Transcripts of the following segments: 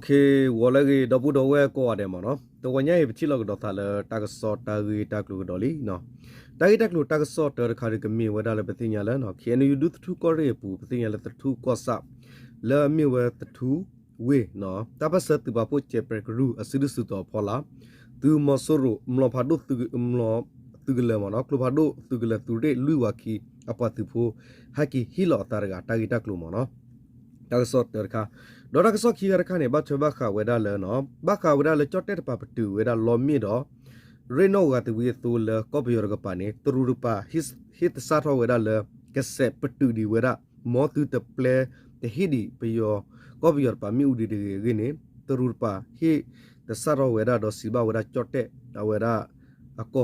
เควอลเลกดับบูดอเวก็ว่าเดมเนาะตัววันนี้พิชิตเราก็ดอทาเลตากสอตากีตากลูกดอลีเนาะตากลูตากสอตาคาริกมีวดาเลปติญาเลเนาะเขียนยูดูทูก็เรปูปติญาเลตทูก็สับเลมีเวตทูเวเนาะตาปัสตบาปูเจเปรกรูอสิดุสุตอพอลาตูมอสรุมลอพาดุตุมลอตุกเลมเนาะคลูพาดุตุกเลตุเรลุวาคีอปาตุโฟฮักิฮิลอตารกาตากีตากลูมเนาะตากสอตาคาดอรักษาขี้กระคาเนี่ยบัชบักขาเวดาเลเนาะบักขาเวดาเลจอดเตปาปตูเวดาลอมมีดอเรโนกาตวีตูเลก็ไปยรกปานี่ตรูรุปาฮิตซาทเวดาเลกเซปตูดีเวดามอตูเตเปลเตฮิดีไปยก็ไปยรปามีอุดีดีเกนี่ตรูรุปาฮิตซาทเวดาดอสิบาเวดาจอดเตเวดาก็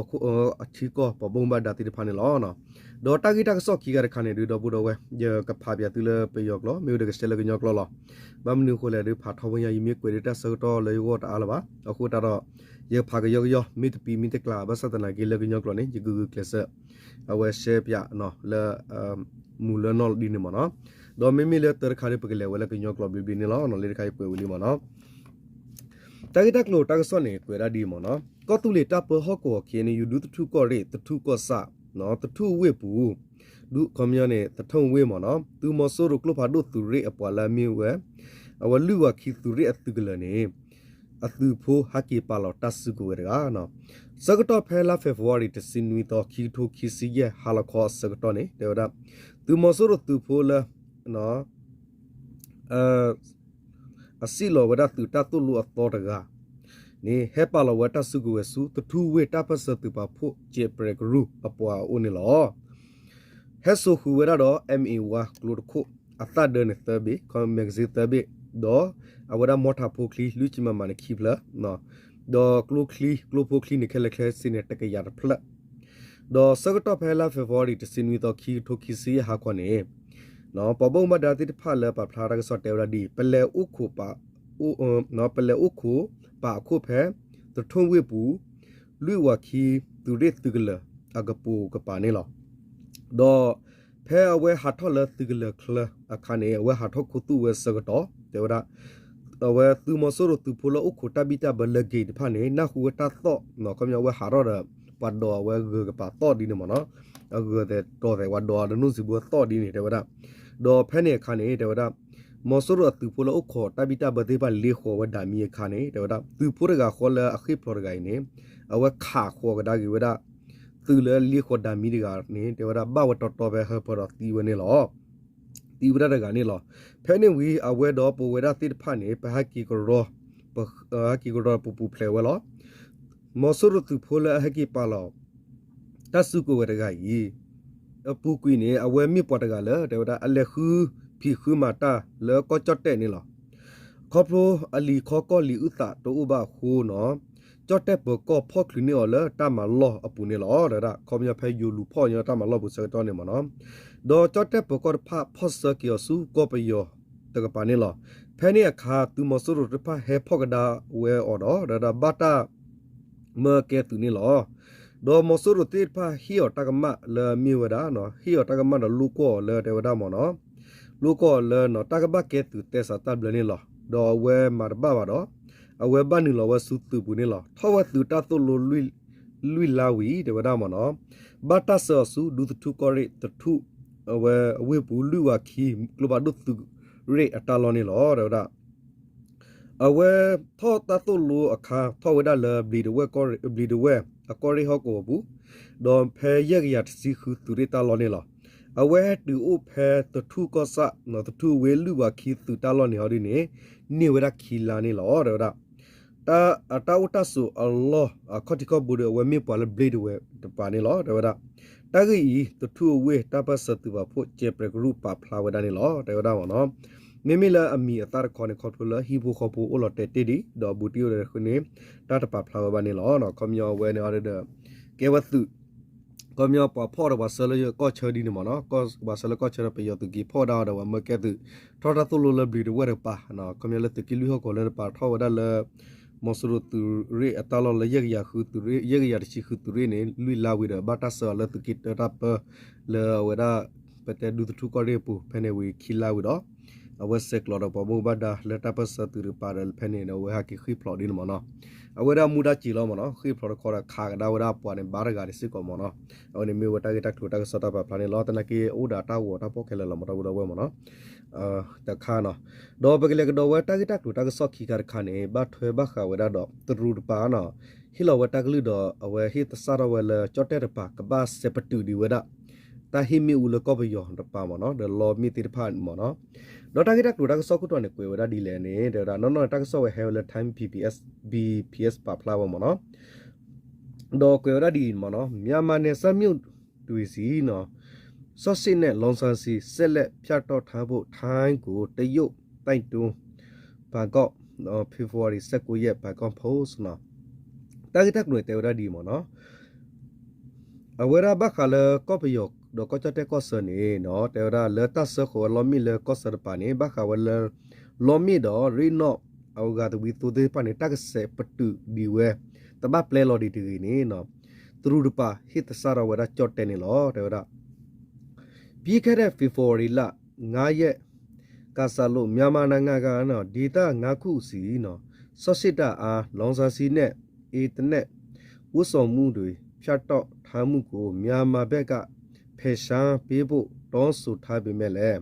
อธิก็ปบงบาดาติดพันล้อเนาะดอตากิตากสอขี้กระคาเนี่ยดูดอบุดอเวเยกับพาบิยาตุเลไปยกล้อมิวเดกสเตลกยกล้อบามนูโคเลดูผาทวญายิมีกวยตาสกตอเลยก็ตาลบะอะคูตารอเยพากยกยอมิตปีมิตกลาบสัตนากิเลกยกล้อนี่จิกุเคลเซอเวเชปยาเนาะเลมูลนอลดินมเนาะดอมิมิเลตรคาริปกเลเวลกยกล้อบิบินล้อเนาะเลคายปวยวิลิมเนาะตากิตักโลตากสอนี่กวยดาดีมเนาะก็ตุเลตาเปฮอกอเคียนี่ยูดูตทุกอเรตทุกอสะเนาะตทุเวปูดูคอมยอนี่ตทงเวมเนาะตูมอโซรุกลพาดุตุเรอปวาลามิเวอวลุวาคิตุเรอตุกลนี่อตุโพฮักิปาลอตัสกุเวรกาเนาะสกตอเพลาเฟฟวารีตสินวิตอคิโทคิซิเยฮาลคอสกตอนี่เดวดาตูมอโซรุตุโพลเนาะอสิโลวดาตุตาตุลุอตอรกานี่เฮปาลวตัสกุเวสุตทูเวตาปัสตุปาโพเจเปรกรูอปวาโอนิลอเฮโซคูเวราดอ ME วากลูดโคอัตตาเดนเตอร์บีคอมแมกซิเตอร์บีดออาวดามอทาโพคลีลุจิมามันคีบละเนาะดอกลูคลีกลูโพคลีนิเคเลเคซินเนตกยาร์พละดอสกตอเพลาเฟฟอริตซินวิตอคีโทคิซีฮาควเนเนาะปบงมาดาติพาเลปะพลารักสอเตวราดีเปเลอุคูปาอุเนาะเปเลอุคูปาคูเพตทงเวปูลุยวาคีตุเรตุกเลอากปูกปานี่หรอดอเพอเวหัทอเลตุกเลคลอาคาเนเวหัทอคุตุเวสกตอเตวดาเวตุมอสรุตุพุลอุคุตาบิตาเบลเกตพาเนนาคูตาโตเนาะคำยาเวหารอดปัดดอเวเกกปาโตดีเนมเนาะเกเตโตเตวัดดอดนุสิบัวโตดีนี่เตวดาดอเพเนคาเนเตวดามอสรุตุพุลอุคุตาบิตาเบเตปาเลโควดามีคาเนเตวดาตุพุรกาขอลอคิพลอรกาเนเวขาขวกดากิเวดาตูเลลีขวดามีดิกานี่เดี๋ยวบ้าวตอไปเฮปรอตีวันนี้หรอตีวันนั้นกันนี่หรอเพนวีเอาเวดอปูเวดาติดพันนี่ไปฮักกิกรอปฮักกิกรอปูเพลวะหรอมอสรุตุพูลฮักกิปาลอตัสุกูเวดกายีปูกุยนี่เอาเวมีปอดกาเลเดี๋ยวอัลเลคือพี่คือมาตาแล้วก็จอดเตนี่หรอครอบครัวอลีขอก็ลีอุตะตัวอุบาคูเนาะจอดแต่ปก็พ่อคลินี่อ๋อเลยตามมาล้ออปุนี่ล้อเด้อคอมยาเพยูลูพ่อเนี่ยตามมาล้อบุษตอนเนี่ยมันเนาะดอจอดแต่ปก็พาพ่อสเกียวสู้ก็ไปยอตะกปานี่ล้อเพนี่ขาตุมอสุรุตพาเฮพ่อกระดาเวออดอเด้อบัตาเมื่อเกตุนี่ล้อดอมอสุรุติพาฮิอตะกมะเลมีเวดาเนาะฮิอตะกมะดลูก็เลเดวดาหมอเนาะลูก็เลเนาะตะกบะเกตุเตสตาบลนี่ล้อดอเวมาร์บาบาดอเอาเวบ้านนี่เราว่าสุดตัวปุ่นนี่หรอถ้าว่าตัวตาตัวลุยลาวีเดี๋ยวได้มาเนาะบัตตาเสือสูดูทุกกอริตทุเอาเวปูลุว่าคีกลบดูตุเรอตาลอนี่หรอเดี๋ยวได้เอาเวท่อตาตัวลูอาคาท่อเวได้เลยบลีดเวกอริบลีดเวอากอริฮอกโอบุดอมเพยยกยัดสิคือตุเรตาลอนี่หรอเอาเวดูอุเพตทุก็สะเนาะตทุเวลุว่าคีตุตาลอนี่หอดีนี่เวลาคีลานี่หรอเดี๋ยวได้ตาอุตสุอัลลอฮ์ขอที่เขาบุเรเวมีปาลบลีดเวตปานี่ล้อเดี๋ยวได้ตากีตัวทูเวตาปัสตุบาพูเจเปรกรูปาพลาวดานี่ล้อเดี๋ยวได้วะเนาะไม่ละมีอัตราคอนขอทุลฮิบูขอปูอุลเตติดีดอบูติโอเดคนนี้ตาตปาพลาวบานี่ล้อเนาะคอมยอเวเนอเดเกวัตุก็มีปอพ่อเราบาสเลยก็เชิดดีนี่มั้งเนาะก็บาสเลยก็เชิดไปยอตุกีพ่อดาวเดี๋ยวเมื่อแกตุทอดตุลุลบลีดเวรปะเนาะก็มีเลยตุกิลุฮก็เลยปะทอดได้เลยมอสรุตุเรอตาลเลยยาคือตุเรยาชิคือตุเรนี่ลุยลาวิดบัตตาเซเลยตุกิตรับเลยเวลาเปแต่ดูทุกก็เรียปูเพเนวีคิลาวิดอ ဝက်ဆက်ကလော်တော့ပေါ်မူဘဒါလက်တာပတ်စတူရပါရယ်ဖဲနေနော်ဝဲဟာကိခိဖလော်ဒီနမနော်အဝဲရမူဒါချီလောမနော်ခိဖလော်ခေါ်ခါကဒါဝရပွားနေဘာရဂါရစစ်ကောမနော်အော်နေမေဝတာကတက်ထူတာစတာပါဖလာနေလောတနကေအိုဒါတာဝတာပေါခဲလလမတော်ဝဲမနော်တခါနော်ဒေါ်ပကလေကတော့ဝဲတာကတက်ထူတာကဆော့ခီကရခါနေဘတ်ထွဲဘခါဝဲဒါတော့တရူပါနော်ဟီလောဝတာကလူတော့အဝဲဟီတဆာရဝဲလချော့တဲ့ပါကဘာစပတူဒီဝဲဒါတာဟီမီဦးလကောဘယောတပါမနော်ဒလောမီတိဖန်မနော်ဒေါ်တာကတက်ထူတာကဆော့ခုတော့နေကွေဝဲဒါဒီလေနေဒါနော်တာကဆော့ဝဲဟဲလထိုင်း PPS BPS ပါဖလာဝမနော်ဒေါ်ကွေဝဲဒါဒီမနော်မြန်မာနယ်စမြုပ်တွေ့စီနော်စော့စစ်နဲ့လွန်ဆန်စီဆက်လက်ဖြတ်တော့ထားဖို့ထိုင်းကိုတရုတ်တိုက်တွန်းဘန်ကောက်ဖေဖော်ဝါရီ19ရက်ဘန်ကောက်ပို့စ်နော်တာဂက်တက်တွေတေဝရဒီမနော်အဝရဘခါလကောပယောဒကချတဲ့ကောစနေနော်တေဝရလတဆခေါ်လောမီလကောစရပါနေဘခါဝလလောမီတော့ရီနောအောဂါတဝီတူဒေပနေတက်ဆေပတူဒီဝဲတဘပလေလော်ဒီတီနေနော်သူရူဒပါဟစ်ဆာရဝရချော့တဲ့နေလောတေဝရပြီးခဲ့တဲ့ဖေဖော်ဝါရီလ9ရက်ကာဆာလို့မြန်မာနိုင်ငံကနော်ဒေတာ9ခုစီနော်ဆော့စစ်တာအားလောင်စာစီနဲ့အေတနက်ဝှဆောင်မှုတွေဖြတ်တော့ထားမှုကိုမြန်မာဘက်ကဖယ်ရှားပေးဖို့တောင်းဆိုထားပေမဲ့လည်း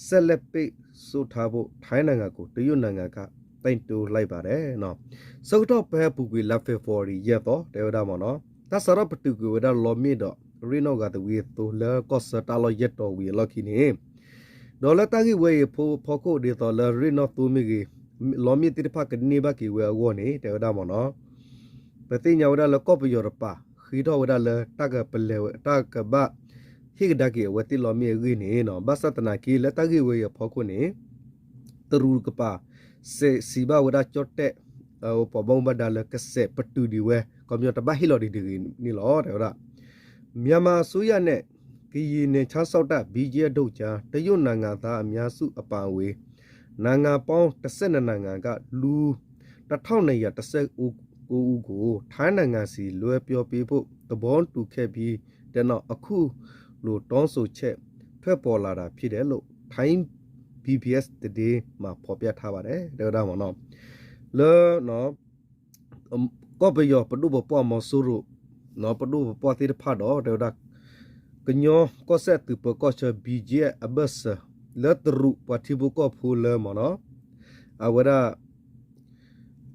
ဆက်လက်ပိတ်ဆိုထားဖို့ထိုင်းနိုင်ငံကိုတရုတ်နိုင်ငံကတိုင်တိုးလိုက်ပါတယ်နော်စောတော့ဘဲပူကွေလာဖေဖော်ဝါရီရက်တော့တေဝဒါမနော်တဆရပတူကွေဒါလော်မီတော့ရီနိုကတဝီတိုလကောစတာလောရက်တော်ဝီလော်ခီနေဒေါ်လာတကြီးဝေဖိုကိုဒီတော်လရီနိုတူမီဂီလော်မီတိဖာကနေဘကီဝဲဝနေတေဝဒါမနော်ပတိညာဝဒါလကောပယောရပါခီတော်ဝဒါလတကပလေတကဘဟိကဒကီဝတိလော်မီဂီနေနော်ဘသတနာကီလတကြီးဝေဖိုကိုနေတရူကပါစေစီဘဝဒါချော့တဲ့ပဘုံဘဒါလကဆေပတူဒီဝဲကွန်ပျူတာဘဟီလော်ဒီနီလောတေဝဒါမြန်မာဆိုရနဲ့ကီရီနဲ့ချဆောက်တာဘီဂျီဒုတ်ချာတရုတ်နိုင်ငံသားအများစုအပါအဝင်နိုင်ငံပေါင်း12နိုင်ငံကလူ1219ဦးကိုထိုင်းနိုင်ငံစီလွဲပြောပေးဖို့သဘောတူခဲ့ပြီးတဲ့နောက်အခုလိုတောင်းဆိုချက်ထွက်ပေါ်လာတာဖြစ်တယ်လို့ထိုင်း BPS တည်မှာဖော်ပြထားပါတယ်ဒါတော့မနော်လောနော်ကောပယောပဒုဘပေါ်မဆူရုနော်ပဒုပေါ်တိဖာတော့ဒါကညောကောဆက်တူပကောချဘီဂျီအဘစလက်တရုပတိဘကောဖူလမနော်အဝရ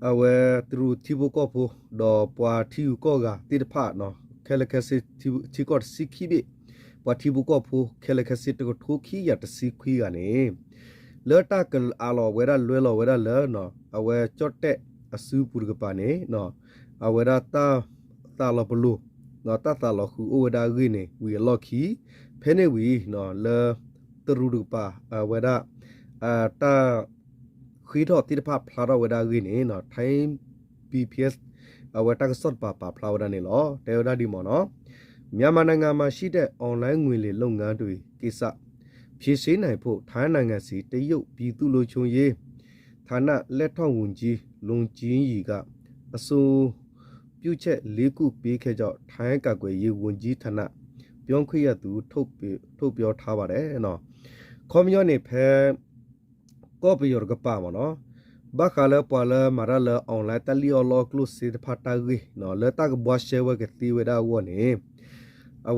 အဝဲတရုတိဘကောဖူဒေါ်ပွာတီကောကတိဖာနော်ခဲလကစစ်တီကောစီခိဘပွာတီဘကောဖူခဲလကစစ်တကိုထိုခီရတစီခွီကနေလော်တာကလအလောဝဲရလွဲလောဝဲရလဲနော်အဝဲချော့တဲ့အဆူပူကပါနေနော်အဝဲရတာလဘလူနော်တာလခုအိုဒါဂီနေဝီလော်ခီဖဲနေဝီနော်လဲတရူဒူပါအဝဲရတာခီတော့တိတဖဖလာတော့ဝဲဒါဂီနေနော်ထိုင်း BPS အဝဲတာကစော့ပါဖလာဝဒါနေလောတေဝဒါဒီမော်နော်မြန်မာနိုင်ငံမှာရှိတဲ့အွန်လိုင်းငွေလေလုပ်ငန်းတွေကိစ္စဖြည့်ဆည်းနိုင်ဖို့ထိုင်းနိုင်ငံစီတရုတ်ပြည်သူ့လူချုံရေးဌာနလက်ထောက်ဝန်ကြီးလုံကျင်းရီကအစိုးပြုချက်၄ခုပေးခဲ့ကြောင့်ထိုင်းကကွယ်ရေးဝန်ကြီးဌာနပြောင်းခွင့်ရသူထုတ်ပြောထားပါတယ်နော်ခေါမယောနေဖဲကောပယောကပါမနော်ဘာခါလပွာလမာရလအွန်လိုင်းတလီအော်လောကလုစီဖာတာဂီနော်လက်တကဘွားရှဲဝကတိဝဒါဝနေအ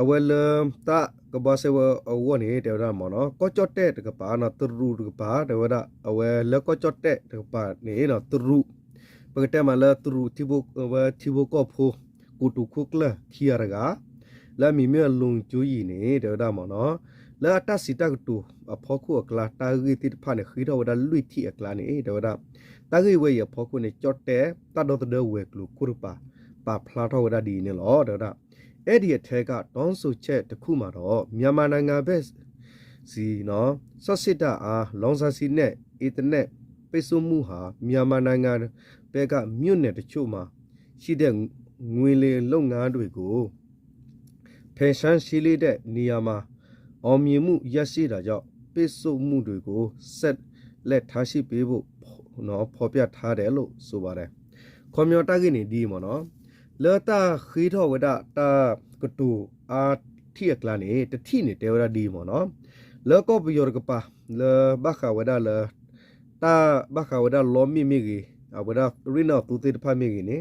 ဝဲလတာကဘာဆေဝဝနေတေရမနော်ကောချော့တဲ့တကပါနော်တရူတကပါတေဝဒအဝဲလကောချော့တဲ့တကပါနေနော်တရူပကတဲ့မလာတရူတီဘကောဖိုကူတူခုကလခီရကလာမီမဲလုံကျူyiနေတေရမနော်လာတစီတကတူအဖောခုအကလာတာဂီတိဖာနေခီတော့ဝဒလွိတီအကလာနေတေဝဒတာဂီဝေရဖောခုနေချော့တဲ့တတ်တော့တဲ့ဝဲကလူကုရပါဖလာတော့ဝဒဒီနေလောတေဝဒအဲ့ဒီအထက်ကတောင်းဆိုချက်တစ်ခုမှာတော့မြန်မာနိုင်ငံဘက်စီနော်ဆော့စစ်တာအားလောင်စာစီနဲ့အင်တာနက်ပိတ်ဆို့မှုဟာမြန်မာနိုင်ငံဘက်ကမြို့နယ်တချို့မှာရှိတဲ့ငွေလေလုပ်ငန်းတွေကိုဖယ်ရှားရှိလေးတဲ့နေရာမှာအောင်မြင်မှုရရှိတာကြောင့်ပိတ်ဆို့မှုတွေကိုဆက်လက်ထားရှိပေးဖို့နော်ဖော်ပြထားတယ်လို့ဆိုပါတယ်ကွန်ပျူတာကနေဒီမှာနော်လောတာခီထောဝဒတာကတူအာထီကလာနေတတိနေတေဝရဒီမောနော် แล้วก็ไปยอร์กปะเลบักขาวดาเลตาบักขาวดาล้อมมีกีเอาวดารินาตุติดพามีกีนี่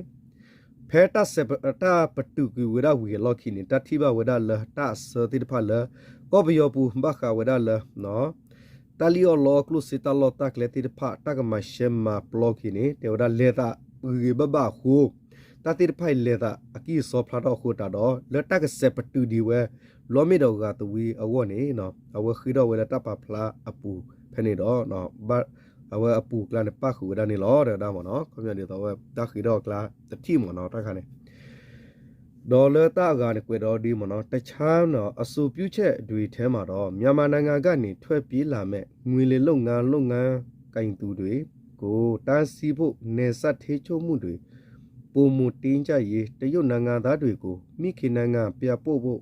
เพตัสเซปตาปตุกีวดาวีล็อกขินี่ตัดที่บ่าวดาเลตาสติดพาเลก็ไปยอปูบักขาวดาเลเนาะตาลิโอล็อกลุสิตาลอตักเลติดพาตักมาเชมมาปลอกขินี่เดี๋ยวดาเลตาวีบบ้าคูตาติดพายเลตาอากีสอบพลาดอคูตาดอเลตักเซปตุดีเวล้อมีดอกกาตวีอวนี่เนาะอวคือดอกเวลาตาปาพลาอปูเพนี่ดอเนาะบัดเอาว่าอปูกลาในปากหูดานี่ล้อเด้อดามเนาะเขาเนี่ยตัวว่าตาคือดอกลาตะที่หมอเนาะตาคันนี่ดอลเลอร์ตากาเนี่ยกวยดอดีหมอเนาะตะชามเนาะอสูพิวเชดุยแท้มาดอမြန်မာနိုင်ငံကနေထွက်ပြေးလာမဲ့ငွေလေလုပ်ငန်းကင်သူတွေကိုတန်းစီဖို့နေဆက်သေးချုံမှုတွေပုံမတင်းကြရေးတရုတ်နိုင်ငံသားတွေကိုမိခင်နိုင်ငံပြပို့ဖို့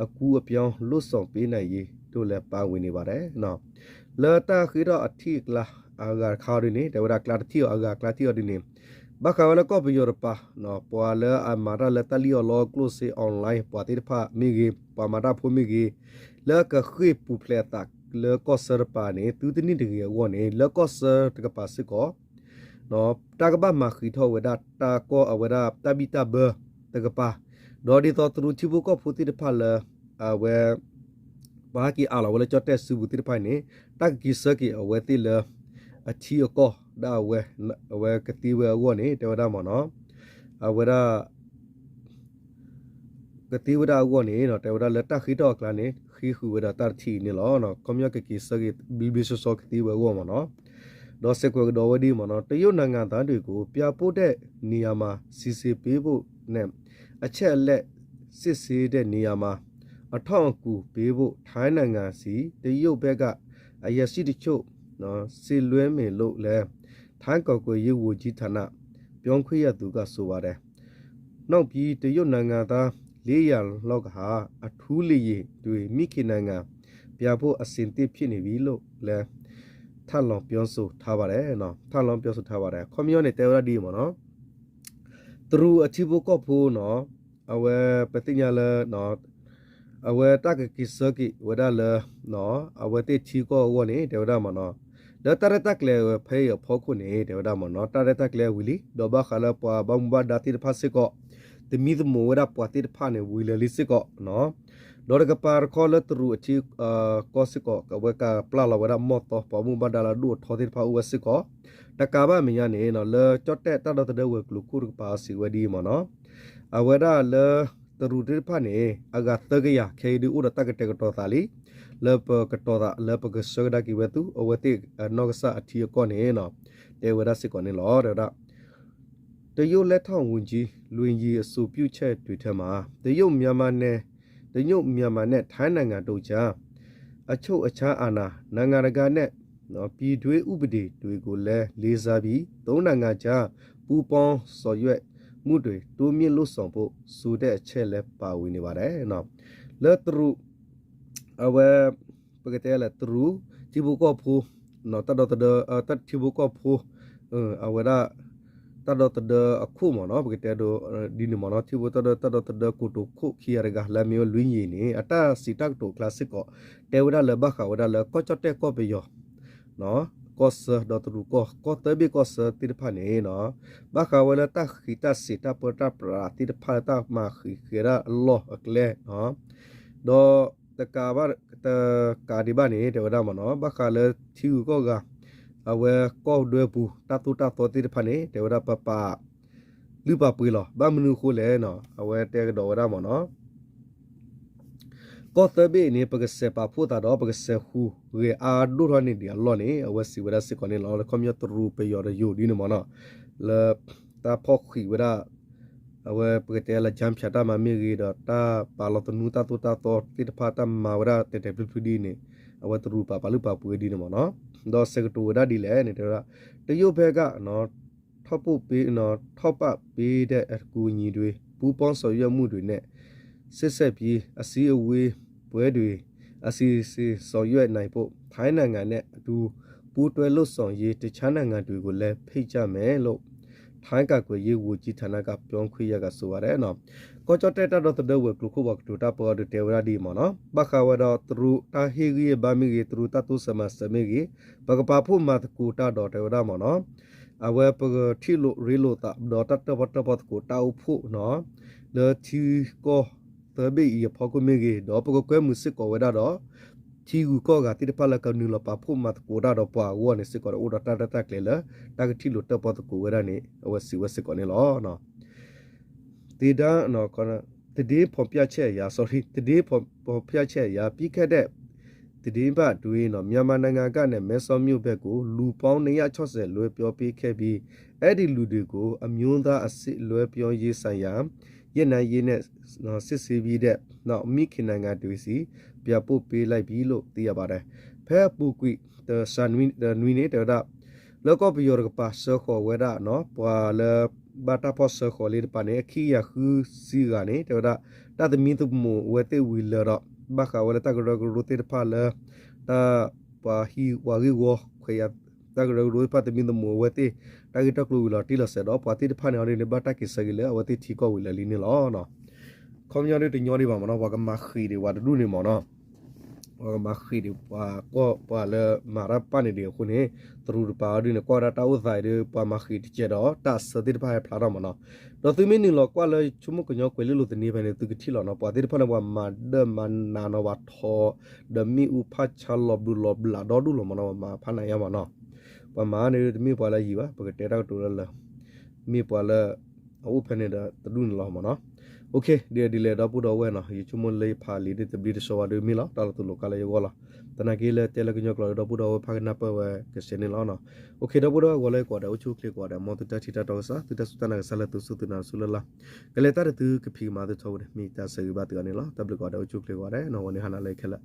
အကူအပြောင်းလွတ်ဆောင်ပေးနိုင်ရေးတို့လည်းပါဝင်နေပါတယ်နော်လေတာခိတော့အထိကလာအာဂါခါရနေတေဝရကလာတီအာဂါကလာတီအဒီနေဘာကဝလကောပယောရပါနော်ပွာလေအမာရလတလီယောလောကလုစီအွန်လိုင်းပွာတိဖာမိဂီပမာတာဖိုမိဂီလေကခိပူဖလက်တာလေကောဆရပါနေသူတနိတကေဝနေလေကောဆတကပါစစ်ကောနော်တာကဘာမခိထောဝဒတာကောအဝဒတဘီတဘတကပါဒေါ်ဒီတော်သူချိဘူကောဖူတိဖာလေအဝဲဘာကီအလာဝလေချတ်တဲ့စုဘူးတိဖိုင်နေတက်ကီစကီအဝဲတိလေအချီကောဒါဝဲကတိဝဲဝနေတေဝဒမနော်အဝဲဒါကတိဝဒဝနေနော်တေဝဒလက်တခိတော့ကလာနေခိခုဝဒတာတီနေလောနော်ကွန်မြူကီစကီဘီဘီဆိုဆိုကတိဝဲဝမနော်ဒေါ်စကွေဒေါ်ဝဒီမနော်တရုတ်နိုင်ငံသားတွေကိုပြပို့တဲ့နေရာမှာစီစီပေးဖို့နဲ့အချက်အလက်စစ်ဆေးတဲ့နေရာမှာအထောက်အကူပေးဖို့ထိုင်းနိုင်ငံစီတရုတ်ဘက်ကအရရှိတချို့နော်စီလွဲမေလို့လဲထိုင်းကော်ကိုရေဝကြီးဌာနပြောင်းခွင့်ရသူကဆိုပါတယ်နောက်ပြီးတရုတ်နိုင်ငံသား400လောက်ကဟာအထူးလေးရီတွေမိခင်နိုင်ငံပြဖို့အစင်တစ်ဖြစ်နေပြီလို့လဲထပ်လောင်ပြောဆိုထားပါတယ်နော်ထပ်လောင်ပြောဆိုထားပါတယ်ကွန်မြူနတီရဒီမနော်သူတို့အချီဘကောဖိုးနော်အဝဲပတိညာလဲနော်အဝဲတကကိစကိဝဒါလနော်အဝဲတိချီကောဝနေတေဝဒမနော်ဒေတရတကလေဖေးဖောခုနေတေဝဒမနော်တရတကလေဝီလီဒေဘခလာပွာဘမ်ဘဒါတိဖာစကောတမီဒမိုဝဒါပွာတိဖာနေဝီလလီစကောနော်ဒေါ်ကပါခေါ်လတရူအချီကောစကောကဝဲကပလာလဝဒါမော့တော့ပမဘဒါလာဒူထောတိဖာဝစကောတကဘာမယနေနော်လေချတ်တဲ့တဒတဒဝဲကလူခုရပါစီဝဒီမနော်အဝဲဒါလေတရူတိဖာနေအဂတကရခေဒီဥရတကတေကတော်သာလီလေပကတော်သာလေပကစကဒါကိဝတူအဝတိနောကဆာအထီကောနေနော်တေဝရစစ်ကောနေလောရတာတရုတ်လက်ထောင်ဝင်ကြီးလွင်ကြီးအစုပြုချက်တွေထက်မှာတရုတ်မြန်မာနဲ့ထိုင်းနိုင်ငံတို့ကြားအချုပ်အခြားအာဏာနိုင်ငံတကာနဲ့နော်ပြည်တွင်းဥပဒေတွေကိုလည်းလေးစားပြီးသုံးနိုင်ငံကြားပူးပေါင်းဆော်ရွက်မှုတွေတိုးမြင့်လို့ဆောင်ဖို့ဆိုတဲ့အချက်လည်းပါဝင်နေပါတယ်နော်လက်ထရအဝဲပကတဲ့လက်ထရတီဘူကောဖိုနော်တတ်တီဘူကောဖိုအဝဲဒါတတ်အခုမနော်ပကတဲ့ဒိုဒီနမနော်တီဘူတတ်ကိုတိုခုခီရကလာမျိုးလွင်းရင်နေအတာစီတက်တိုကလစစ်ကောတေဝဒါလဘခဝဒါလကောချတဲ့ကောပယောနော်ကောစဒတ်ရူကောတဘေကောစတိဖာနေနော်ဘာခဝလတခိတစီတပတာပရာတိဖာတာမာခိခေရာအလ္လာဟ်အကလေနော်ဒေါ်တကာဘာတကာဒီဘာနေတေဝဒါမနော်ဘာခလချီကောကအဝဲကောဒွေပူတတူတတော်တိဖာနေတေဝဒါပပလူပပွေလောဘာမနုခိုလဲနော်အဝဲတေဒေါ်ဒါမနော်ကောတဘေနေပကစပဖူတာတော့ပကစခူရေအာဒူရနေဒီအလောနေအဝစီဝရစကောနေလောကွန်မြူတရူပေယောရယိုဒီနမနော်လာတာဖောက်ခီဝရအဝပကတဲလာဂျမ်ဖြတ်တာမမီရီတော့တာပါလောတနူတာတူတာတော့တိတဖာတာမာဝရတေတေပပဒီနေအဝတရူပါပါလူပါပွေဒီနမနော်တော့စကတူဝဒဒီလဲနေတော့တရုတ်ဘက်ကနော်ထောက်ပုတ်ပေးနော်ထောက်ပပေးတဲ့အကူအညီတွေပူပေါင်းဆောင်ရွက်မှုတွေနဲ့စစ်ဆက်ပြီးအစည်းအဝေးပွဲတွေအစီအစီဆောင်ရွက်နိုင်ဖို့ထိုင်းနိုင်ငံနဲ့အတူပူးတွဲလှုပ်ဆောင်ရေးတခြားနိုင်ငံတွေကိုလည်းဖိတ်ကြမယ်လို့ ထိုင်းကကွေရေဝူကြီးဌာနကပြောင်းခွေရကဆိုရဲနော်ကောချတဲ့တာတော့တဲ့ဝကလူခုဘကတူတာပေါ်တဲ့ဝရဒီမနော်ဘခဝတော့သူတာဟီကြီးဘာမီကြီးသူတတုစမစမေကြီးဘကပါဖို့မတ်ကူတာတော့တဲ့ဝရမနော်အဝဲပထီလိုရီလိုတာတော့တတ်ပတ်ကိုတောက်ဖို့နော်လေချီကိုတဘေးရဖောက်ကိုမေကြီးတော့ပကကွဲမှုစစ်ကိုဝရတော့ချီကူကောကတိတဖလကနူလပါဖို့မတ်ကိုတာတော့ပွားဝနေစစ်ကိုတော့တတ်ကလေလာတကတိလိုတပတ်ကိုဝရနေဝစီဝစစ်ကိုနေလောနော်တေဒါနော်ကတဒီဖော်ပြချက်ရာ sorry တဒီဖော်ပြချက်ရာပြီးခဲ့တဲ့တဒီဘတ်တွေးနော်မြန်မာနိုင်ငံကနဲ့မဲဆောမြို့ဘက်ကိုလူပေါင်း260လွဲပြောပေးခဲ့ပြီးအဲ့ဒီလူတွေကိုအမျိုးသားအစစ်လွဲပြောရေးဆိုင်ရာရနိုင်ရေးနဲ့နော်စစ်ဆေးပြီးတဲ့နော်မိခင်နိုင်ငံတွေစီပြပို့ပေးလိုက်ပြီလို့သိရပါတယ်ဖဲပူကွီတဆန်ဝင်းနွီနေတဲ့လောကပီယောကပါဆခေါ်ဝဲတာနော်ပွာလဘာတာပေါ်ဆခေါ်လေးပနေခီယခူစီကနေတဲ့တာတမီတူမဝဲတေဝီလရဘခဝဲတာကရဂရတေဖာလတာပါဟီဝါဂီဝခွေယတာကရဂရပတ်တမီတူမဝဲတေတာဂီတကလူလာတီလဆဲတော့ပါတိတဖာနေနေဘတာကိစဂီလေဝတိတီကောဝီလလီနေလောနော်ခေါမြရတဲ့ညောဒီပါမနော်ဝါကမခီဒီဝါဒလူနေမနော်ဝါမခီဒီပါကောပါလေမာရပနေဒီခုနေသူရပါဒီနကွာရတာဥဆိုင်ဒီပါမခီတီကျတော့တတ်စတိဖာဖလာတော့မနော်တော့သူမင်းနီလောကွာလေချုံမကညောကွေလို့တနေပဲနေသူကတိလောနော်ပါတိဖာနဝမာဒမနာနဝထောဒမီဥဖချလဘလဘလာတော့ဒူလောမနော်မာဖနာရမနော်ပမာနေတမီပါလာကြီးပါပကတဲတော့တူလာမိပါလာအုဖနေတာတဒူးလောမနော်โอเคဒီလေတော့ပူတော့ဝဲနော်ယချုံမလေးဖာလီဒီတဘီတဆောဝဒမီလာတာတူလောကလေးရောလာတနကေလေတဲလကညောကလောတော့ပူတော့ဖာကနာပဝဲကစနေလောနော်โอเคတော့ပူတော့ဝလဲကွာတော့ချုကလေးကွာတယ်မောတတချီတာတော့စာတတစတနာဆလတုစုတနာဆူလာကလေတာတူကဖီမာတော့ထောမီတာဆေဘာတကနေလောတဘလကွာတော့ချုကလေးကွာတယ်နော်ဝနေဟနာလေးခက်လာ